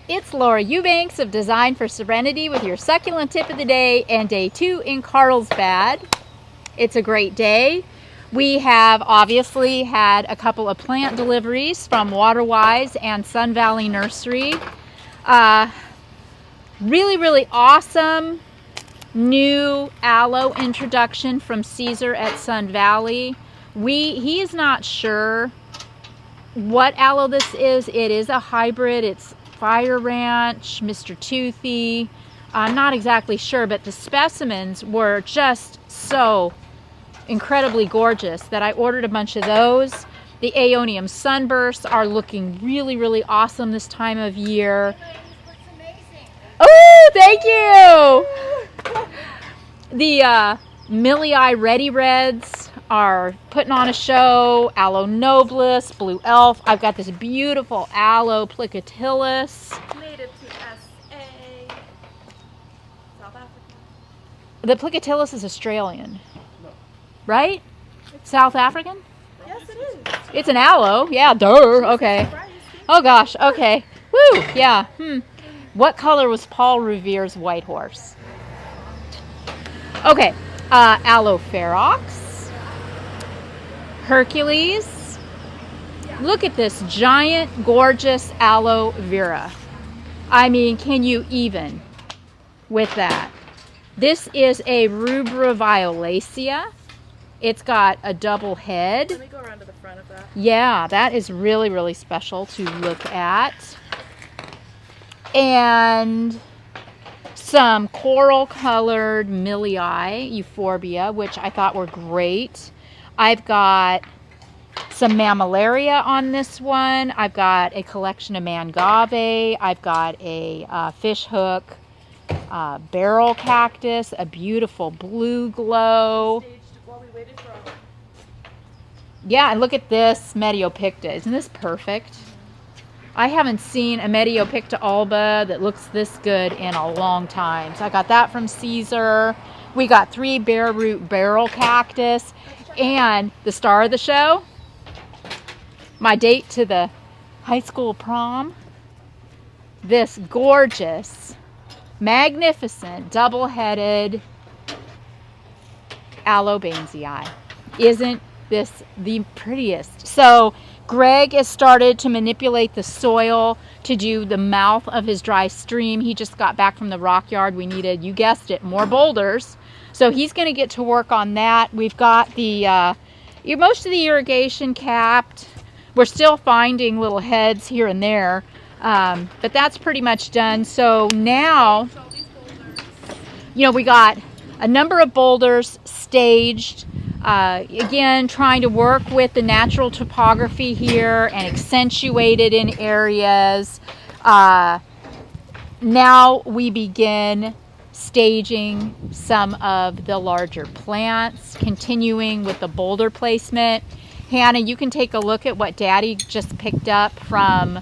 It's Laura Eubanks of Design for Serenity with your succulent tip of the day and day 2 in Carlsbad. It's a great day. We have obviously had a couple of plant deliveries from Waterwise and Sun Valley Nursery. Really awesome new aloe introduction from Caesar at Sun Valley. He is not sure what aloe this is. It is a hybrid. It's Fire Ranch, Mr. Toothy. I'm not exactly sure, but the specimens were just so incredibly gorgeous that I ordered a bunch of those. The Aeonium sunbursts are looking really awesome this time of year. Oh, thank you! The Millii Ready Reds are putting on a show. Aloe Nobilis, Blue Elf. I've got this beautiful Aloe Plicatillus. Native to SA. South Africa. The Plicatillus is Australian. No. Right? South African? Yes, it is. It's an aloe. Yeah, duh. Okay. Oh gosh. Okay. Woo. Yeah. What color was Paul Revere's white horse? Okay. Aloe Ferox. Hercules. Look at this giant, gorgeous aloe vera. I mean, can you even with that? This is a Rubra violacea. It's got a double head. Let me go around to the front of that. Yeah, that is really special to look at. And some coral colored Millii euphorbia, which I thought were great. I've got some mammillaria on this one. I've got a collection of mangave. I've got a fish hook barrel cactus, a beautiful blue glow. Yeah, and look at this Mediopicta. Isn't this perfect? I haven't seen a Mediopicta alba that looks this good in a long time. So I got that from Caesar. We got 3 bare root barrel cactus. And the star of the show, my date to the high school prom, this gorgeous, magnificent, double-headed Aloe Bainsii. Isn't this the prettiest? So Greg has started to manipulate the soil to do the mouth of his dry stream. He just got back from the rock yard. We needed, you guessed it, more boulders. So he's going to get to work on that. We've got the most of the irrigation capped. We're still finding little heads here and there, but that's pretty much done. So now, you know, we got a number of boulders staged. Again, trying to work with the natural topography here and accentuate it in areas. Now we begin staging some of the larger plants, continuing with the boulder placement. Hannah, you can take a look at what Daddy just picked up from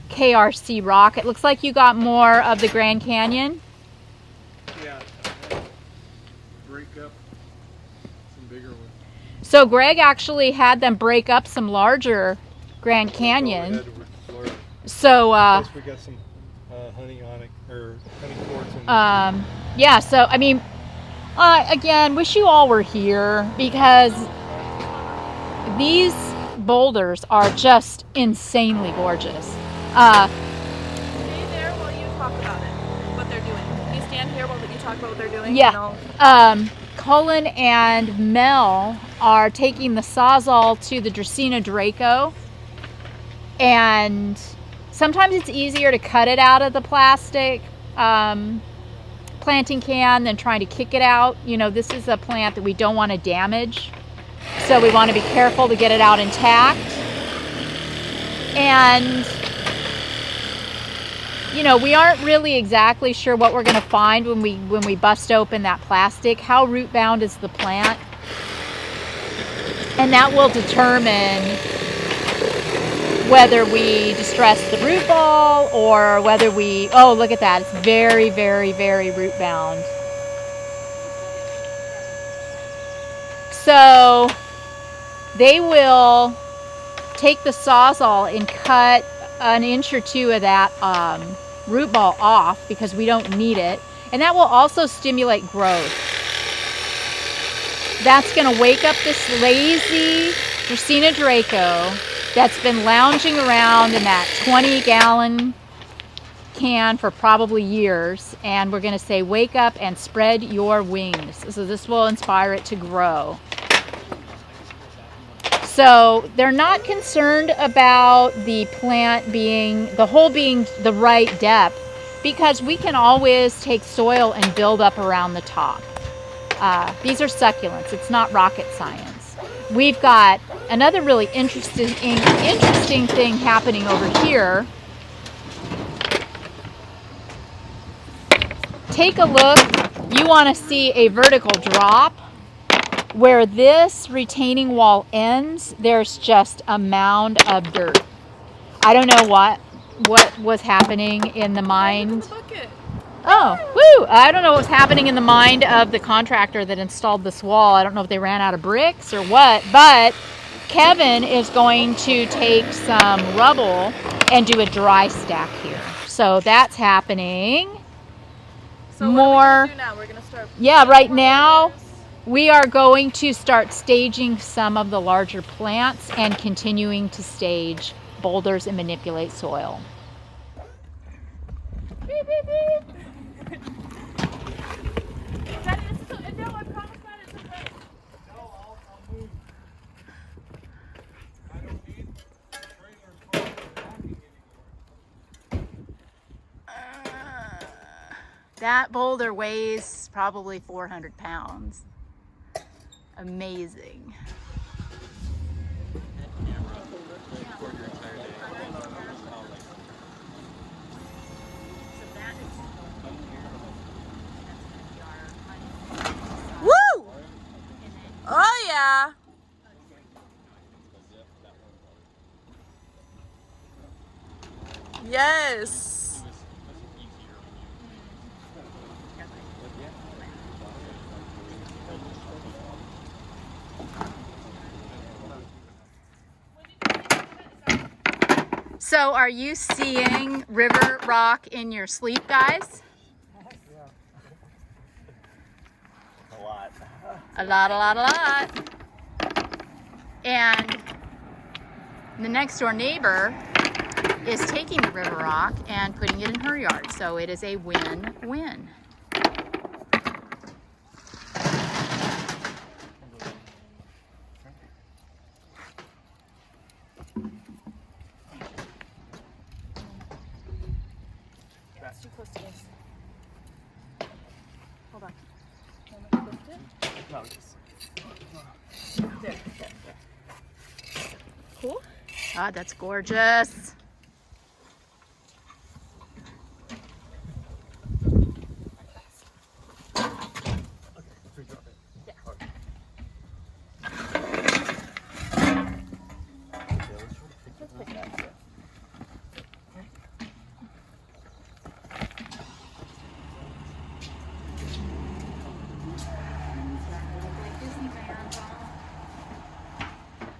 KRC Rock. It looks like you got more of the Grand Canyon. Yeah, break up some bigger ones. So Greg actually had them break up some larger Grand Canyon. So plus we got some honey onyx or honey quartz in yeah, so I mean, again, wish you all were here because these boulders are just insanely gorgeous. Stay there while you talk about it, what they're doing. Can you stand here while you talk about what they're doing? Yeah. Cullen and Mel are taking the Sawzall to the Dracaena Draco, and sometimes it's easier to cut it out of the plastic planting can than trying to kick it out. You know, this is a plant that we don't want to damage, so we want to be careful to get it out intact. And you know, we aren't really exactly sure what we're going to find when we bust open that plastic. How root bound is the plant? And that will determine whether we distress the root ball or whether we, oh, look at that. It's very root bound. So they will take the Sawzall and cut an inch or two of that root ball off because we don't need it. And that will also stimulate growth. That's going to wake up this lazy Dracaena Draco that's been lounging around in that 20-gallon can for probably years. And we're going to say, wake up and spread your wings. So this will inspire it to grow. So they're not concerned about the plant being, the hole being the right depth, because we can always take soil and build up around the top. These are succulents. It's not rocket science. We've got another really interesting thing happening over here. Take a look. You want to see a vertical drop. Where this retaining wall ends, there's just a mound of dirt. I don't know what was happening in the mind. Oh, woo! I don't know what's happening in the mind of the contractor that installed this wall. I don't know if they ran out of bricks or what, but Kevin is going to take some rubble and do a dry stack here. So that's happening. So More. what are we gonna do now? We're gonna start. Yeah, right now we are going to start staging some of the larger plants and continuing to stage boulders and manipulate soil. Beep, beep, beep. Daddy, no, I promise that it's okay. No, I'll move. I don't need trailers for walking anymore. That boulder weighs probably 400 pounds. Amazing. Woo! Oh yeah. Yes. So are you seeing river rock in your sleep, guys? A lot. A lot. And the next door neighbor is taking the river rock and putting it in her yard. So it is a win-win. That's too close to this. Hold on. Can we lift it? No, just There. Cool. Ah, that's gorgeous.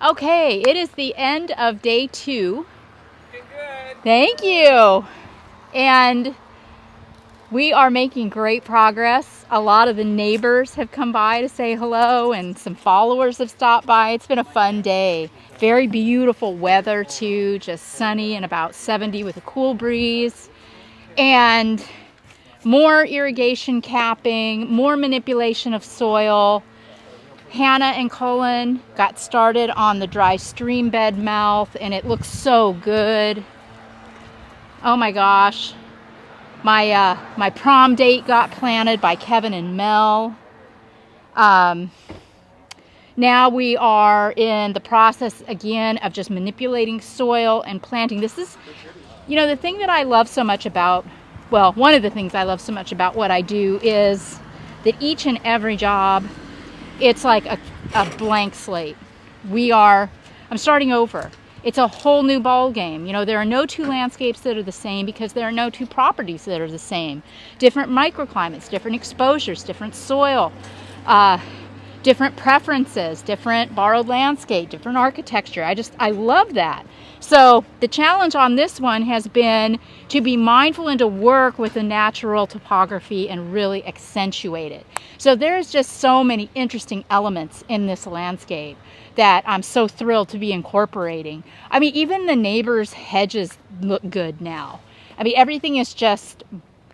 Okay, it is the end of day 2. Looking good. Thank you. And we are making great progress. A lot of the neighbors have come by to say hello, and some followers have stopped by. It's been a fun day. Very beautiful weather too, just sunny and about 70 with a cool breeze. And more irrigation capping, more manipulation of soil. Hannah and Cullen got started on the dry stream bed mouth, and it looks so good. Oh my gosh. My prom date got planted by Kevin and Mel. Now we are in the process again of just manipulating soil and planting. This is, you know, the thing that I love so much about, well, one of the things I love so much about what I do is that each and every job, it's like a blank slate. I'm starting over. It's a whole new ball game. You know, there are no two landscapes that are the same because there are no two properties that are the same. Different microclimates, different exposures, different soil, different preferences, different borrowed landscape, different architecture. I love that. So the challenge on this one has been to be mindful and to work with the natural topography and really accentuate it. So there's just so many interesting elements in this landscape that I'm so thrilled to be incorporating. I mean, even the neighbors' hedges look good now. I mean, everything is just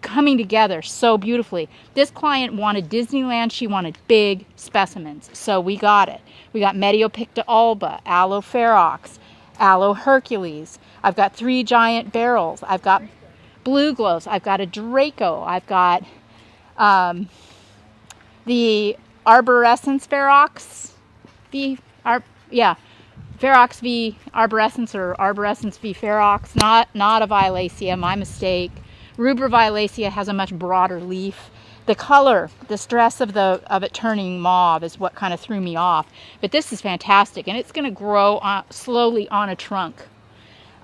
coming together so beautifully. This client wanted Disneyland. She wanted big specimens, so we got it. We got Mediopicta alba, Aloe ferox, Aloe Hercules. I've got 3 giant barrels. I've got blue glows. I've got a Draco. I've got the arborescens ferox v. Ferox v. arborescens, or arborescens v. ferox. Not a violacea. My mistake. Rubra violacea has a much broader leaf. The color, the stress of it turning mauve is what kind of threw me off. But this is fantastic, and it's going to grow slowly on a trunk.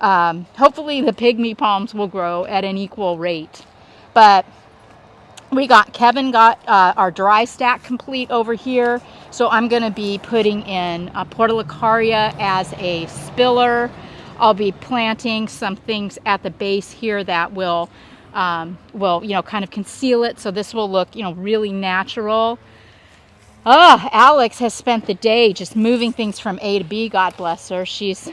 Hopefully the pygmy palms will grow at an equal rate. But Kevin got our dry stack complete over here. So I'm going to be putting in a portulacaria as a spiller. I'll be planting some things at the base here that will kind of conceal it. So this will look, really natural. Alex has spent the day just moving things from A to B. God bless her. She's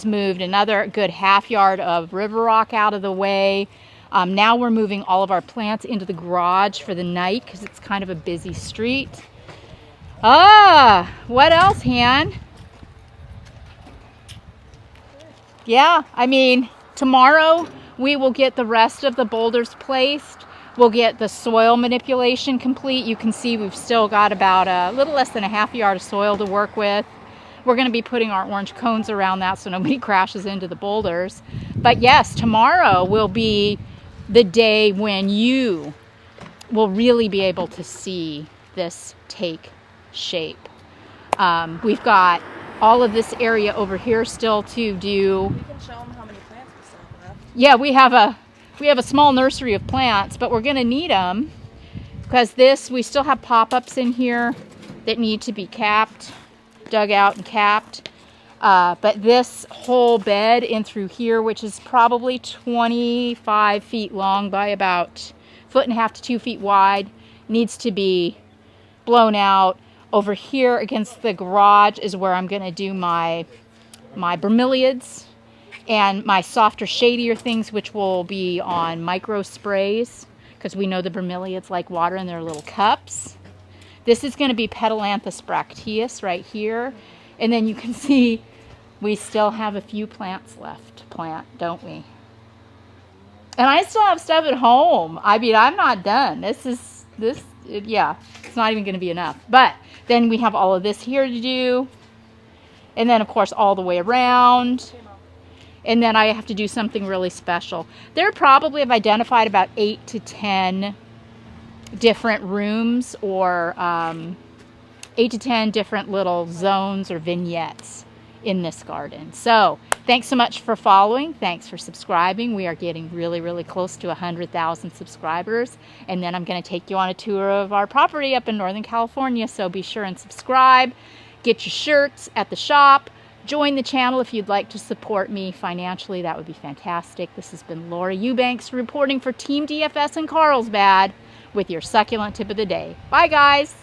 moved another good half yard of river rock out of the way. Now we're moving all of our plants into the garage for the night because it's kind of a busy street. What else, Han? Yeah, I mean, tomorrow we will get the rest of the boulders placed. We'll get the soil manipulation complete. You can see we've still got about a little less than a half yard of soil to work with. We're going to be putting our orange cones around that so nobody crashes into the boulders. But yes, tomorrow will be the day when you will really be able to see this take shape. We've got all of this area over here still to do. You can show them how many plants we still have left. Yeah, we have a small nursery of plants, but we're going to need them because we still have pop-ups in here that need to be capped, dug out and capped. But this whole bed in through here, which is probably 25 feet long by about 1.5 feet to 2 feet wide, needs to be blown out. Over here against the garage is where I'm going to do my bromeliads and my softer, shadier things, which will be on micro sprays because we know the bromeliads like water in their little cups. This is going to be Petalanthus bracteus right here. And then you can see we still have a few plants left to plant, don't we? And I still have stuff at home. I mean, I'm not done. It's not even going to be enough. But then we have all of this here to do. And then, of course, all the way around. And then I have to do something really special. There probably have identified about 8 to 10 different rooms or 8 to 10 different little zones or vignettes in this garden. So thanks so much for following. Thanks for subscribing. We are getting really, really close to 100,000 subscribers. And then I'm going to take you on a tour of our property up in Northern California. So be sure and subscribe. Get your shirts at the shop. Join the channel if you'd like to support me financially. That would be fantastic. This has been Laura Eubanks reporting for Team DFS in Carlsbad with your succulent tip of the day. Bye, guys.